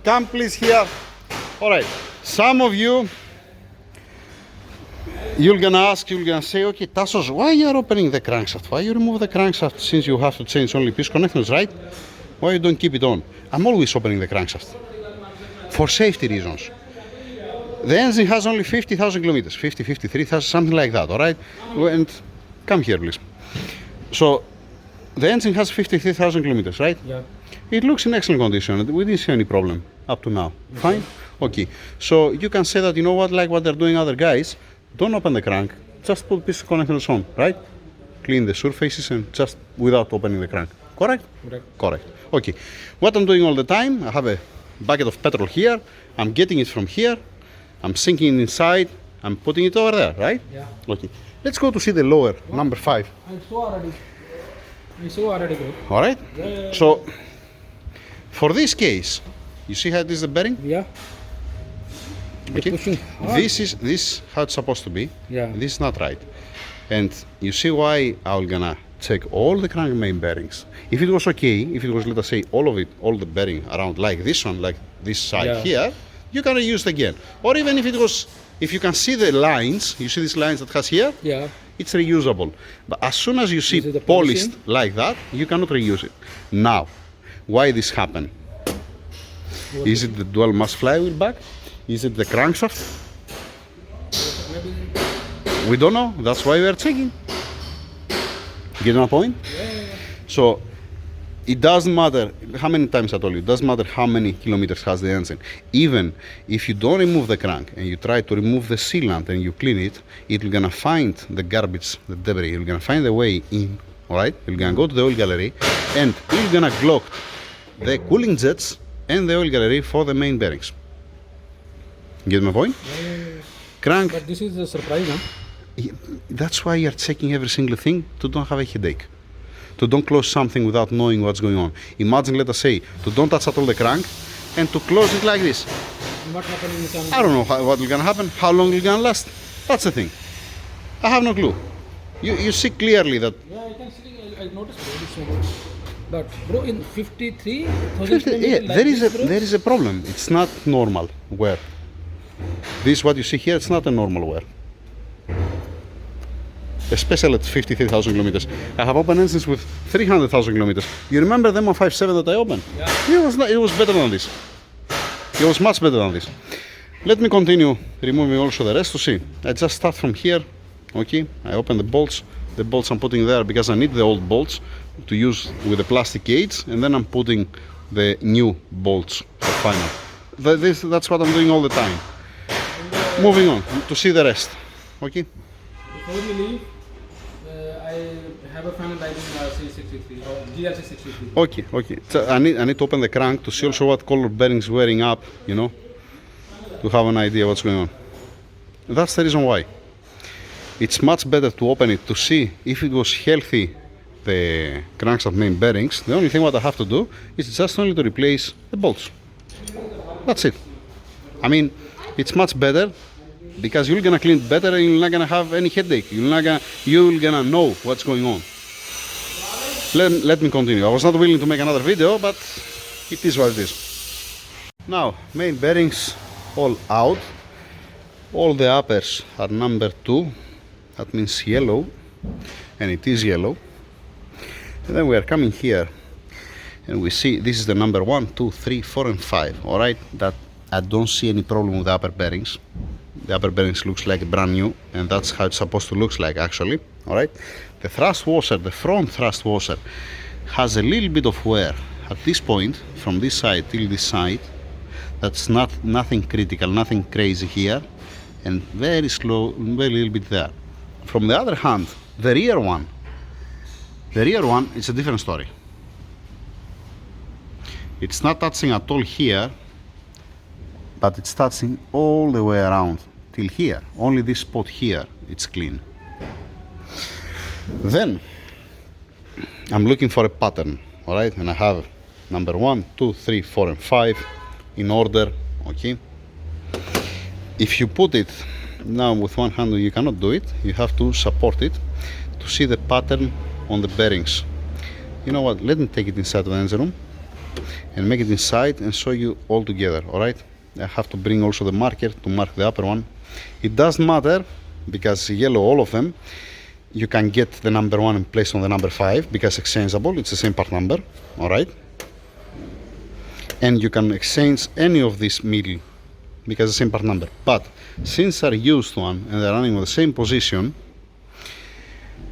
come please here. All right. Some of you, you're gonna say, okay, Tassos, why you're opening the crankshaft? Why you remove the crankshaft since you have to change only piece connectors, right? Why you don't keep it on? I'm always opening the crankshaft for safety reasons. The engine has only 50,000 kilometers, 53,000, something like that, all right? And come here, please. So the engine has 53,000 kilometers, right? Yeah. It looks in excellent condition. We didn't see any problem up to now. Okay. Fine? Okay. So you can say that, you know what, like what they're doing other guys, don't open the crank, just put piece of connectors on, right? Clean the surfaces and just without opening the crank. Correct? Correct. Correct. Okay. What I'm doing all the time, I have a bucket of petrol here, I'm getting it from here, I'm sinking it inside, I'm putting it over there, right? Yeah. Okay. Let's go to see the lower, number 5. I saw already good. All right? Yeah. So, for this case, you see how this is the bearing? Yeah. Okay. Pushing hard. This how it's supposed to be. Yeah. This is not right. And you see why I'm gonna check all the crank main bearings. If it was okay, if it was, let us say, all of it, all the bearing around like this one, like this side here, you can reuse it again. Or even if it was, if you can see the lines, you see these lines that has here, Yeah. it's reusable. But as soon as you see Is it the polished polishing? like that, you cannot reuse it. Now, why this happen? Is it the dual mass flywheel back? Is it the crankshaft? Maybe. We don't know. That's why we are checking. Get my point? Yeah. So it doesn't matter how many times I told you, it doesn't matter how many kilometers has the engine. Even if you don't remove the crank and you try to remove the sealant and you clean it, it's gonna find the garbage, the debris, it's gonna find the way in, alright? It's gonna go to the oil gallery and it's gonna clog the cooling jets and the oil gallery for the main bearings. Get my point? Crank, But this is a surprise, huh? that's why you're checking every single thing to don't have a headache. To don't close something without knowing what's going on. Imagine, let us say, to don't touch at all the crank and to close it like this. What happened in the I don't know what will gonna happen, how long it's gonna last. That's the thing. I have no clue. You see clearly that. Yeah, I can see. I noticed bro, this one. But bro, in 53, 50, yeah, there is a problem. It's not normal wear. This what you see here, it's not a normal wear. Especially at 53,000 kilometers. I have opened engines with 300,000 kilometers. You remember them on 5.7 that I opened? Yeah. It was better than this. It was much better than this. Let me continue removing also the rest to see. I just start from here. Okay, I open the bolts. The bolts I'm putting there because I need the old bolts to use with the plastic gates, and then I'm putting the new bolts for final. That's what I'm doing all the time. Moving on to see the rest. Okay. Before we leave, I have a final lighting C63 or GLC63. Okay. So I need to open the crank to see also what color bearings wearing up, you know, to have an idea what's going on. That's the reason why. It's much better to open it to see if it was healthy, the crankshaft main bearings. The only thing what I have to do is just only to replace the bolts. That's it. I mean, it's much better because you're gonna clean it better and you're not gonna have any headache. You're gonna know what's going on. Let me continue. I was not willing to make another video, but it is what it is. Now, main bearings all out. All the uppers are number 2. That means yellow, and it is yellow. And then we are coming here, and we see this is the number 1, 2, 3, 4, and 5. All right, that I don't see any problem with the upper bearings. The upper bearings looks like brand new, and that's how it's supposed to look like actually. All right, the thrust washer, the front thrust washer, has a little bit of wear at this point from this side till this side. That's nothing critical, nothing crazy here, and very slow, very little bit there. From the other hand, the rear one is a different story. It's not touching at all here, but it's touching all the way around till here. Only this spot here, it's clean. Then I'm looking for a pattern, all right? And I have number 1, 2, 3, 4, and 5 in order, okay? If you put it now with one hand, you cannot do it. You have to support it to see the pattern on the bearings. You know what? Let me take it inside the engine room. and make it inside and show you all together. All right, I have to bring also the marker to mark the upper one. It doesn't matter because yellow all of them. You can get the number 1 and place on the number 5 because exchangeable, it's the same part number. All right, and you can exchange any of these middle because the same part number, but since they're used one and they're running on the same position,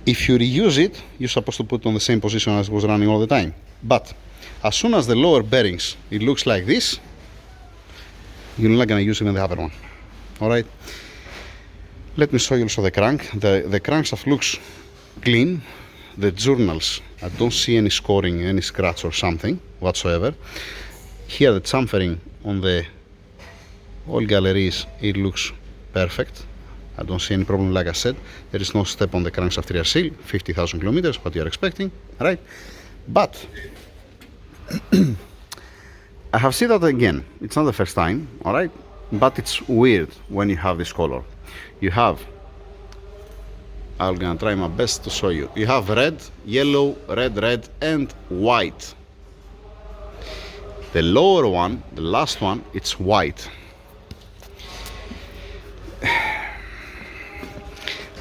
if you reuse it, you're supposed to put it on the same position as it was running all the time. But as soon as the lower bearings, it looks like this, you're not going to use even the upper one. All right, let me show you also the crank. The crankshaft looks clean. The journals, I don't see any scoring, any scratch or something whatsoever. Here the chamfering on the oil galleries, it looks perfect. I don't see any problem. Like I said, there is no step on the crankshaft rear seal. 50,000 kilometers, what you are expecting, right? But I have seen that again. It's not the first time, all right? But it's weird when you have this color. You have, I'm gonna try my best to show you. You have red, yellow, red, and white. The lower one, the last one, it's white.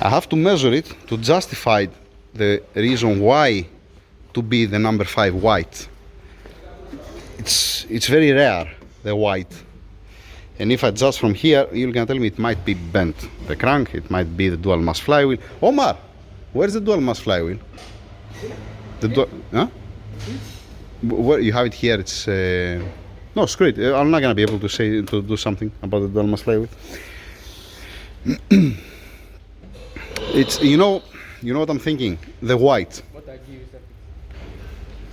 I have to measure it to justify the reason why to be the number 5 white. It's very rare, the white. And if I adjust from here, you're gonna tell me it might be bent. The crank, it might be the dual mass flywheel. Omar, where's the dual mass flywheel? Huh? Where you have it here, it's no, screw it. I'm not gonna be able to do something about the dual mass flywheel. It's you know what I'm thinking. The white. What I give is that.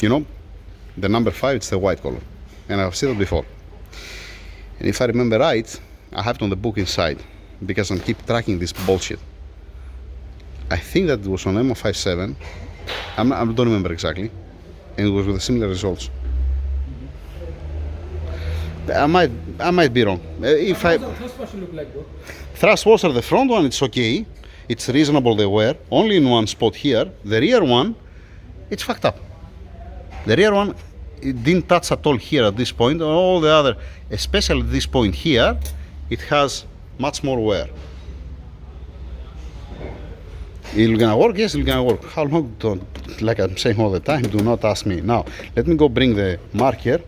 You know, the number 5, it's the white color, and I've seen it before. And if I remember right, I have it on the book inside because I keep tracking this bullshit. I think that it was on MO57. I don't remember exactly, and it was with similar results. I might be wrong. If I Thrust washer look like though? thrust washer, the front one, it's okay. It's reasonable they wear. Only in one spot here. The rear one, it's fucked up. The rear one, it didn't touch at all here at this point. All the other, especially this point here, it has much more wear. It's gonna work? Yes, it's gonna work. How long? Like I'm saying all the time, do not ask me. Now, let me go bring the marker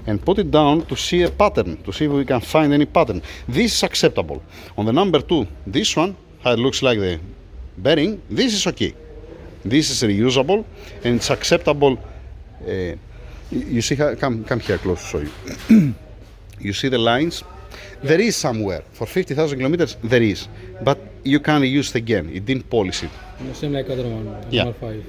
and put it down to see a pattern, to see if we can find any pattern. This is acceptable. On the number 2, this one, how it looks like the bearing, this is okay. This is reusable and it's acceptable. You see how, come here close to show you. You see the lines? Yeah. There is somewhere. For 50,000 kilometers, there is. But you can reuse it again. It didn't polish it. Same like other one, yeah. number 5.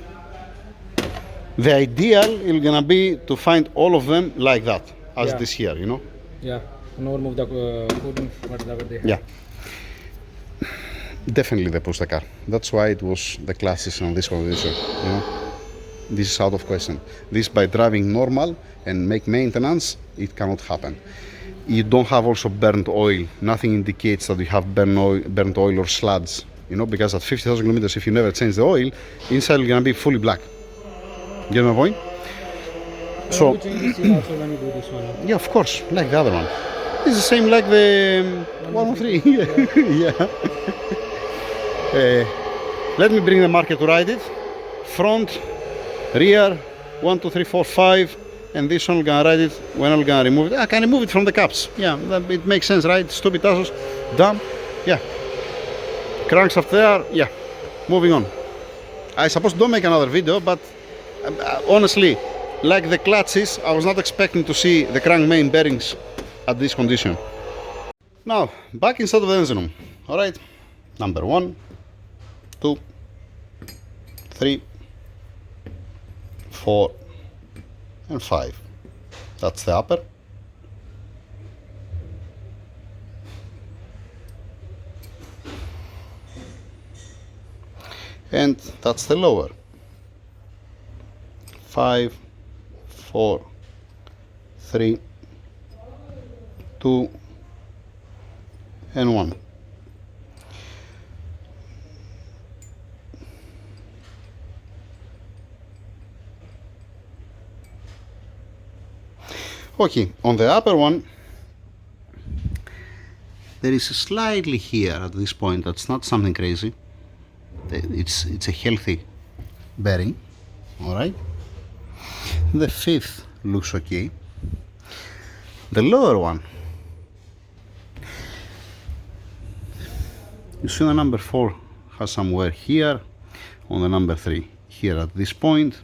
The ideal is gonna be to find all of them like that, as yeah. this here, you know? Yeah, no remove the coding, whatever they have. Yeah. Definitely they push the car. That's why it was the classes on this condition, you know? This is out of question. This by driving normal and make maintenance, it cannot happen. You don't have also burnt oil. Nothing indicates that you have burnt oil or sludge, you know, because at 50,000 kilometers, if you never change the oil, inside is gonna be fully black. Get my point? So, you change the seal also when you do this one. Yeah, of course, like the other one. It's the same like the 103. Yeah. Let me bring the marker to ride it. Front, rear, 1, 2, 3, 4, 5, and this one I'm gonna ride it. When I'm gonna remove it, I can remove it from the caps. Yeah, it makes sense, right? Stupid tassos, dumb. Yeah. Crankshaft there. Yeah. Moving on. I suppose don't make another video, but honestly, like the clutches, I was not expecting to see the crank main bearings at this condition. Now, back inside of the engine room. All right. Number 1, 2, 3, 4, and 5. That's the upper. And that's the lower. 5, 4, 3, 2, and 1. Okay, on the upper one, there is slightly here at this point. That's not something crazy. It's a healthy bearing. All right. The fifth looks okay. The lower one, you see the number 4 has somewhere here on the number 3 here at this point.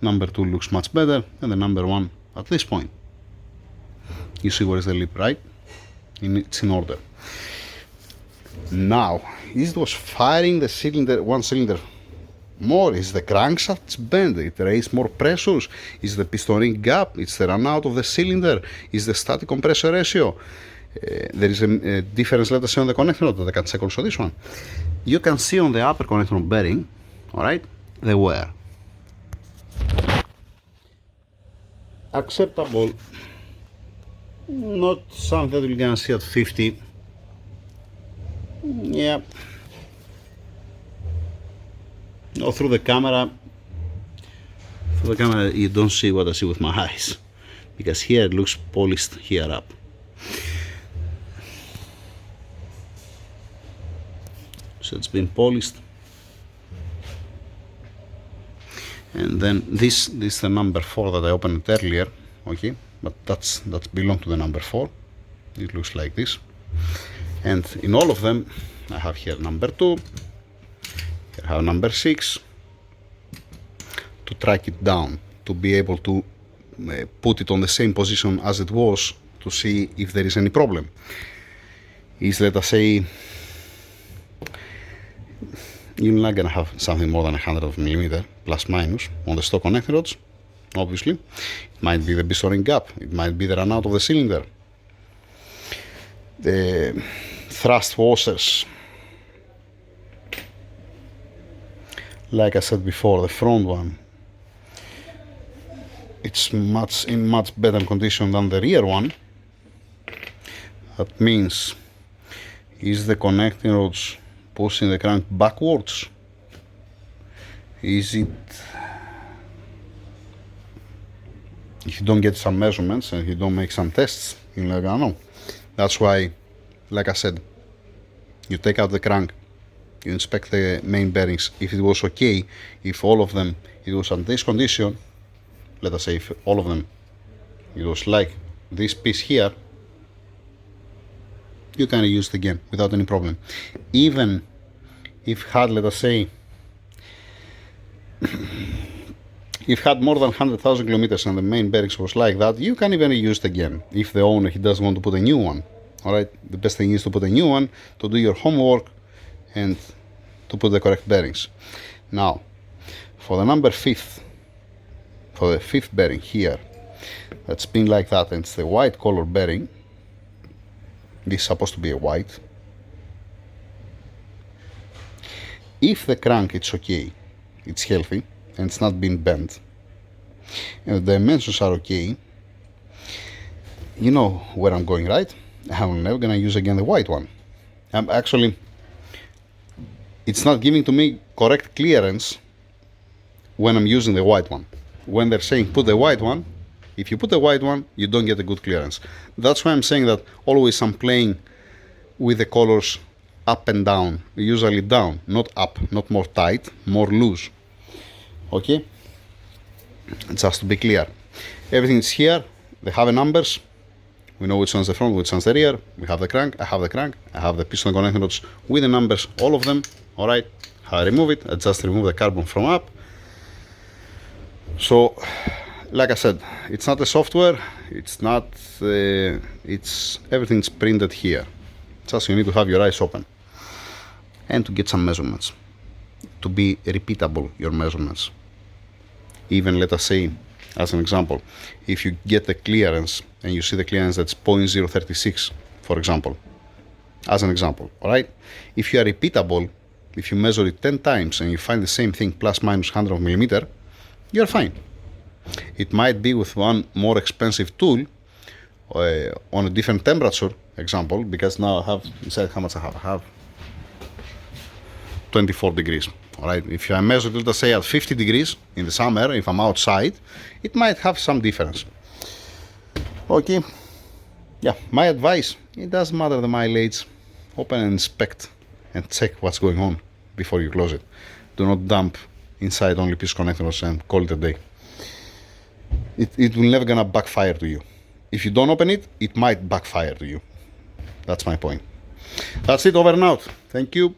Number 2 looks much better, and the number 1 at this point. You see where is the lip, right? It's in order. Now, is it was firing the cylinder, one cylinder more? Is the crankshaft bent? It raised more pressures? Is the piston ring gap? It's the run out of the cylinder? Is the static compressor ratio? There is a difference, let us say, on the connector rod that I can check also this one. You can see on the upper connector bearing, alright, the wear. Acceptable, not something that you're gonna see at 50. Yeah. No, through the camera you don't see what I see with my eyes, because here it looks polished here up. So it's been polished, and then this is the number 4 that I opened earlier, okay, but that's belong to the number 4. It looks like this, and in all of them I have here number 2, here I have number 6, to track it down, to be able to put it on the same position as it was, to see if there is any problem. Is, let us say, you're not gonna have something more than 100 millimeter plus minus on the stock connector rods. Obviously, it might be the piston ring gap, it might be the run out of the cylinder, the thrust washers. Like I said before, the front one, it's in much better condition than the rear one. That means, is the connecting rods pushing the crank backwards? Is it, if you don't get some measurements and you don't make some tests, you're not gonna know. That's why, like I said, you take out the crank, you inspect the main bearings. If it was okay, if all of them it was in this condition, let us say if all of them it was like this piece here, you can use it again without any problem. Even if had, let us say, if had more than 100,000 kilometers and the main bearings was like that, you can even use it again if the owner he doesn't want to put a new one. Alright, the best thing is to put a new one, to do your homework and to put the correct bearings. Now, for the number 5th, for the 5th bearing here, that's been like that, and it's the white color bearing. This is supposed to be a white. If the crank it's okay, it's healthy, and it's not been bent, and the dimensions are okay, you know where I'm going, right? I'm never gonna use again the white one. Actually, it's not giving to me correct clearance when I'm using the white one. When they're saying put the white one, if you put the white one, you don't get a good clearance. That's why I'm saying that always I'm playing with the colors up and down, usually down, not up, not more tight, more loose. Okay? Just to be clear. Everything is here, they have the numbers, we know which one's the front, which one's the rear, we have the crank, I have the crank, I have the piston connecting rods with the numbers, all of them, alright? How I remove it, I just remove the carbon from up. So, like I said, it's not the software, it's not, it's everything's printed here. Just you need to have your eyes open and to get some measurements, to be repeatable your measurements. Even let us say, as an example, if you get the clearance and you see the clearance that's 0.036, for example, as an example, alright? If you are repeatable, if you measure it 10 times and you find the same thing plus minus 100 millimeter, you're fine. It might be with one more expensive tool on a different temperature example, because now I have inside how much I have 24 degrees. Alright, if I measure it, let's say at 50 degrees in the summer, if I'm outside, it might have some difference. Okay. Yeah, my advice, it doesn't matter the mileage. Open and inspect and check what's going on before you close it. Do not dump inside only piece connectors and call it a day. It will never gonna backfire to you. If you don't open it, it might backfire to you. That's my point. That's it, over and out. Thank you.